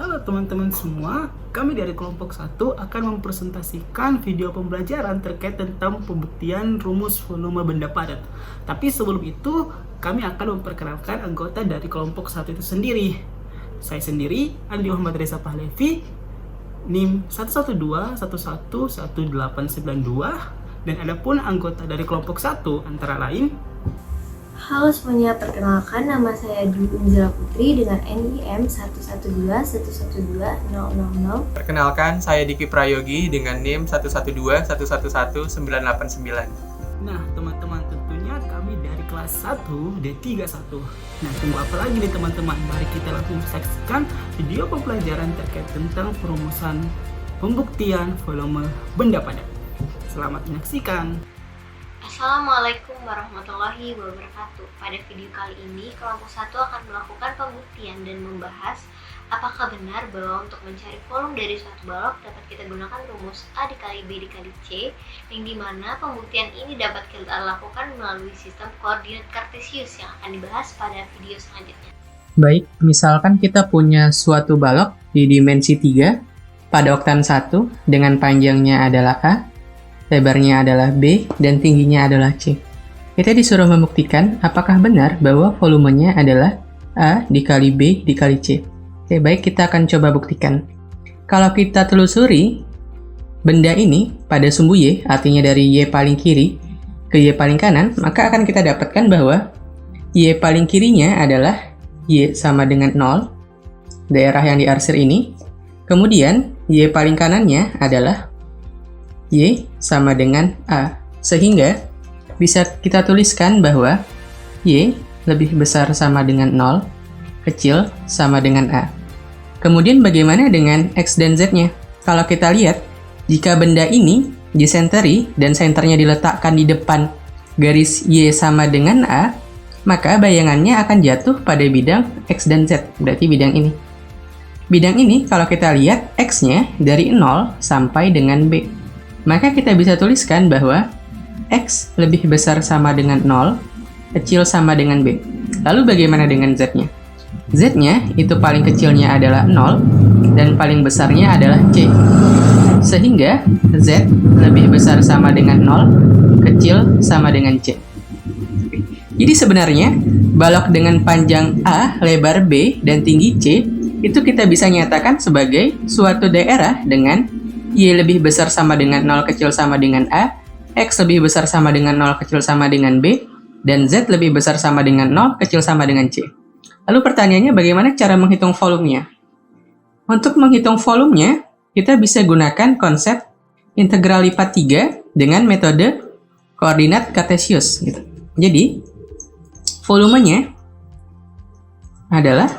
Halo teman-teman semua, kami dari kelompok 1 akan mempresentasikan video pembelajaran terkait tentang pembuktian rumus volume benda padat. Tapi sebelum itu, kami akan memperkenalkan anggota dari kelompok 1 itu sendiri. Saya sendiri, Andi Muhammad Reza Pahlevi, NIM 112111892, dan ada pun anggota dari kelompok 1 antara lain. Halo semuanya, perkenalkan nama saya Dwi Unzila Putri dengan NIM 112112000. Perkenalkan, saya Diki Prayogi dengan NIM 112111989. Nah, teman-teman, tentunya kami dari kelas 1 D31. Nah, tunggu apa lagi nih teman-teman? Mari kita langsung saksikan video pembelajaran terkait tentang perumusan pembuktian volume benda padat. Selamat menyaksikan. Assalamualaikum warahmatullahi wabarakatuh. Pada video kali ini, kelompok 1 akan melakukan pembuktian dan membahas apakah benar bahwa untuk mencari volume dari suatu balok dapat kita gunakan rumus A dikali B dikali C, yang dimana pembuktian ini dapat kita lakukan melalui sistem koordinat kartesius yang akan dibahas pada video selanjutnya. Baik, misalkan kita punya suatu balok di dimensi 3 pada oktan 1 dengan panjangnya adalah A, lebarnya adalah B, dan tingginya adalah C. Kita disuruh membuktikan apakah benar bahwa volumenya adalah A dikali B dikali C. Oke, baik, kita akan coba buktikan. Kalau kita telusuri benda ini pada sumbu Y, artinya dari Y paling kiri ke Y paling kanan, maka akan kita dapatkan bahwa Y paling kirinya adalah Y sama dengan 0, daerah yang diarsir ini. Kemudian Y paling kanannya adalah Y sama dengan A, sehingga bisa kita tuliskan bahwa Y lebih besar sama dengan 0, kecil sama dengan A. Kemudian bagaimana dengan X dan Z-nya? Kalau kita lihat, jika benda ini disenteri dan senternya diletakkan di depan garis Y sama dengan A, maka bayangannya akan jatuh pada bidang X dan Z, berarti bidang ini. Bidang ini kalau kita lihat X-nya dari 0 sampai dengan B. Maka kita bisa tuliskan bahwa X lebih besar sama dengan 0, kecil sama dengan B. Lalu bagaimana dengan Z-nya? Z-nya itu paling kecilnya adalah 0, dan paling besarnya adalah C. Sehingga Z lebih besar sama dengan 0, kecil sama dengan C. Jadi sebenarnya, balok dengan panjang A, lebar B, dan tinggi C, itu kita bisa nyatakan sebagai suatu daerah dengan Y lebih besar sama dengan 0 kecil sama dengan A, X lebih besar sama dengan 0 kecil sama dengan B, dan Z lebih besar sama dengan 0 kecil sama dengan C. Lalu pertanyaannya bagaimana cara menghitung volumenya? Untuk menghitung volumenya, kita bisa gunakan konsep integral lipat 3 dengan metode koordinat kartesius. Gitu. Jadi, volumenya adalah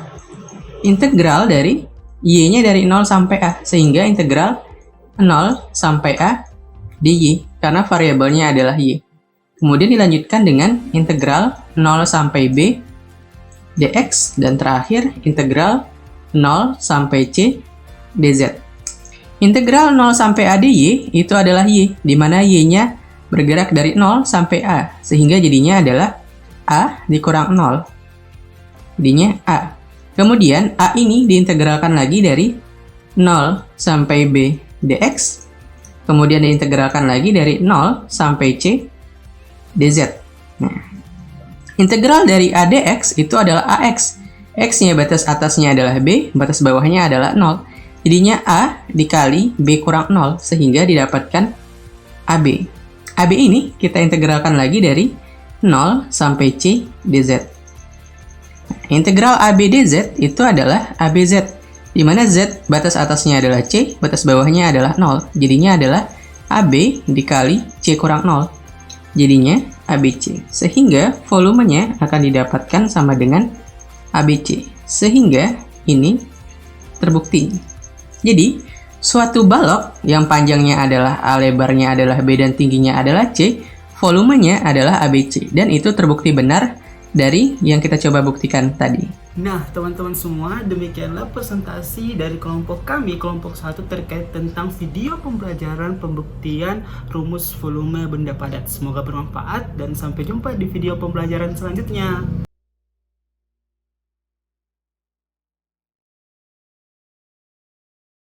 integral dari Y-nya dari 0 sampai A, sehingga integral 0 sampai A dy, karena variabelnya adalah Y. Kemudian dilanjutkan dengan integral 0 sampai B dx, dan terakhir integral 0 sampai C dz. Integral 0 sampai A dy itu adalah Y, di mana Y-nya bergerak dari 0 sampai A, sehingga jadinya adalah A dikurang 0. Jadinya A. Kemudian A ini diintegralkan lagi dari 0 sampai B dx, kemudian diintegralkan lagi dari 0 sampai C dz. Nah, integral dari A dx itu adalah AX. X-nya batas atasnya adalah B, batas bawahnya adalah 0. Jadinya A dikali B kurang 0, sehingga didapatkan AB. AB ini kita integralkan lagi dari 0 sampai C dz. Nah, integral AB dz itu adalah ABZ, di mana Z batas atasnya adalah C, batas bawahnya adalah 0. Jadinya adalah AB dikali C kurang 0. Jadinya ABC. Sehingga volumenya akan didapatkan sama dengan ABC. Sehingga ini terbukti. Jadi, suatu balok yang panjangnya adalah A, lebarnya adalah B, dan tingginya adalah C, volumenya adalah ABC. Dan itu terbukti benar dari yang kita coba buktikan tadi. Nah, teman-teman semua, demikianlah presentasi dari kelompok kami, kelompok 1 terkait tentang video pembelajaran pembuktian rumus volume benda padat. Semoga bermanfaat dan sampai jumpa di video pembelajaran selanjutnya.